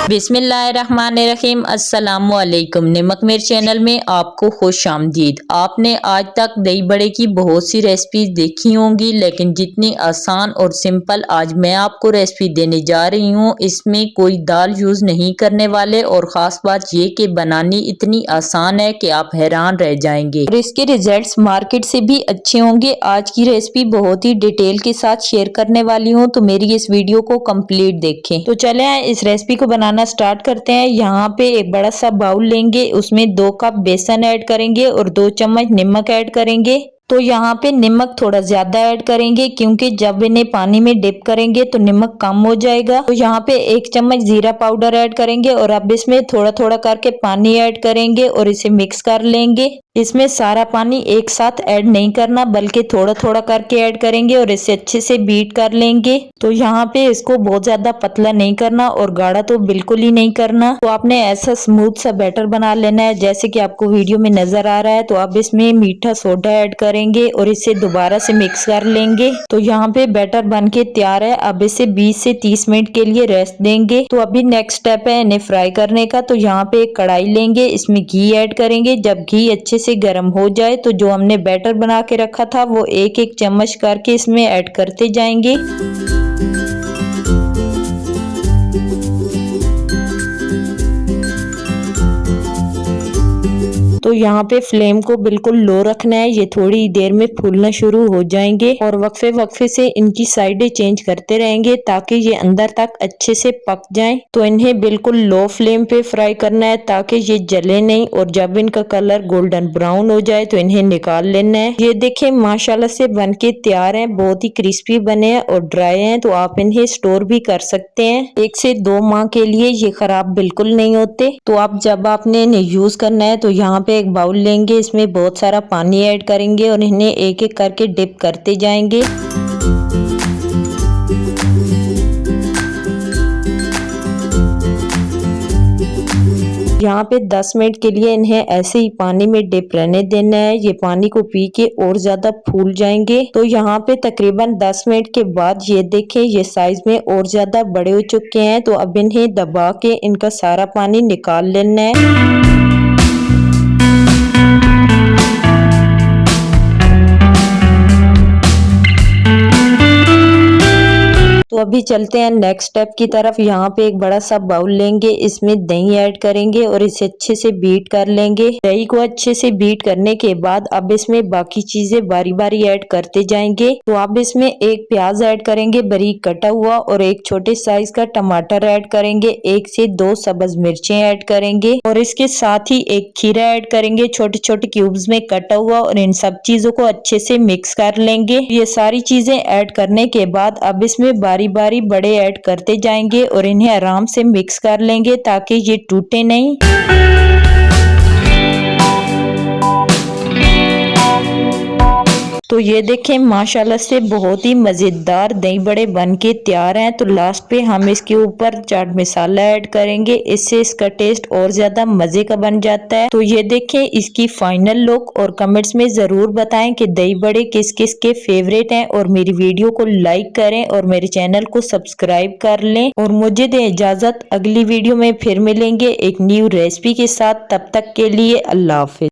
बिस्मिल्लाहिर्रहमानिर्रहीम। अस्सलामुअलैकुम। नमक मिर्च चैनल में आपको खुश आमदीद। आपने आज तक दही बड़े की बहुत सी रेसिपीज देखी होंगी, लेकिन जितनी आसान और सिंपल आज मैं आपको रेसिपी देने जा रही हूँ, इसमें कोई दाल यूज नहीं करने वाले और ख़ास बात ये कि बनानी इतनी आसान है कि आप हैरान रह जाएंगे और इसके रिजल्ट्स मार्केट से भी अच्छे होंगे। आज की रेसिपी बहुत ही डिटेल के साथ शेयर करने वाली हूँ, तो मेरी इस वीडियो को कंप्लीट देखें। तो चले इस रेसिपी को बनाना स्टार्ट करते हैं। यहाँ पे एक बड़ा सा बाउल लेंगे, उसमें 2 कप बेसन ऐड करेंगे और 2 चम्मच नमक ऐड करेंगे। तो यहाँ पे नमक थोड़ा ज्यादा ऐड करेंगे क्योंकि जब इन्हें पानी में डिप करेंगे तो नमक कम हो जाएगा। तो यहाँ पे 1 चम्मच जीरा पाउडर ऐड करेंगे और अब इसमें थोड़ा थोड़ा करके पानी ऐड करेंगे और इसे मिक्स कर लेंगे। इसमें सारा पानी एक साथ ऐड नहीं करना, बल्कि थोड़ा थोड़ा करके ऐड करेंगे और इसे अच्छे से बीट कर लेंगे। तो यहाँ पे इसको बहुत ज्यादा पतला नहीं करना और गाढ़ा तो बिल्कुल ही नहीं करना। तो आपने ऐसा स्मूथ सा बैटर बना लेना है जैसे कि आपको वीडियो में नजर आ रहा है। तो अब इसमें मीठा सोडा ऐड करेंगे और इसे दोबारा से मिक्स कर लेंगे। तो यहाँ पे बैटर बन के तैयार है। अब इसे 20 से 30 मिनट के लिए रेस्ट देंगे। तो अभी नेक्स्ट स्टेप है इन्हें फ्राई करने का। तो यहाँ पे एक कढ़ाई लेंगे, इसमें घी ऐड करेंगे। जब घी अच्छे से गर्म हो जाए तो जो हमने बैटर बना के रखा था वो एक एक चम्मच करके इसमें ऐड करते जाएंगे। तो यहाँ पे फ्लेम को बिल्कुल लो रखना है, ये थोड़ी देर में फूलना शुरू हो जाएंगे और वक्फे वक्फे से इनकी साइडें चेंज करते रहेंगे ताकि ये अंदर तक अच्छे से पक जाएं। तो इन्हें बिल्कुल लो फ्लेम पे फ्राई करना है ताकि ये जले नहीं और जब इनका कलर गोल्डन ब्राउन हो जाए तो इन्हें निकाल लेना है। ये देखें माशाल्लाह से बनके तैयार हैं, बहुत ही क्रिस्पी बने हैं और ड्राई हैं। तो आप इन्हें स्टोर भी कर सकते हैं, 1 से 2 माह के लिए ये खराब बिल्कुल नहीं होते। तो आप जब आपने इन्हें यूज करना है तो यहाँ पे एक बाउल लेंगे, इसमें बहुत सारा पानी ऐड करेंगे और इन्हें एक एक करके डिप करते जाएंगे। यहाँ पे 10 मिनट के लिए इन्हें ऐसे ही पानी में डिप रहने देना है। ये पानी को पी के और ज्यादा फूल जाएंगे। तो यहाँ पे तकरीबन 10 मिनट के बाद ये देखें ये साइज में और ज्यादा बड़े हो चुके हैं। तो अब इन्हें दबा के इनका सारा पानी निकाल लेना है। तो अभी चलते हैं नेक्स्ट स्टेप की तरफ। यहाँ पे एक बड़ा सा बाउल लेंगे, इसमें दही ऐड करेंगे और इसे अच्छे से बीट कर लेंगे। दही को अच्छे से बीट करने के बाद अब इसमें बाकी चीजें बारी बारी ऐड करते जाएंगे। तो अब इसमें 1 प्याज ऐड करेंगे बारीक कटा हुआ और 1 छोटे साइज का टमाटर ऐड करेंगे, 1 से 2 सब्ज मिर्चें ऐड करेंगे और इसके साथ ही 1 खीरा ऐड करेंगे छोटे छोटे क्यूब्स में कटा हुआ और इन सब चीजों को अच्छे से मिक्स कर लेंगे। ये सारी चीजें ऐड करने के बाद अब इसमें बारी बारी बड़े ऐड करते जाएंगे और इन्हें आराम से मिक्स कर लेंगे ताकि ये टूटे नहीं। तो ये देखें माशाल्लाह से बहुत ही मजेदार दही बड़े बन के तैयार हैं। तो लास्ट पे हम इसके ऊपर चाट मसाला ऐड करेंगे, इससे इसका टेस्ट और ज्यादा मजे का बन जाता है। तो ये देखें इसकी फाइनल लुक और कमेंट्स में जरूर बताएं कि दही बड़े किस किस के फेवरेट हैं और मेरी वीडियो को लाइक करें और मेरे चैनल को सब्सक्राइब कर लें और मुझे दें इजाजत। अगली वीडियो में फिर मिलेंगे एक न्यू रेसिपी के साथ, तब तक के लिए अल्लाह हाफिज।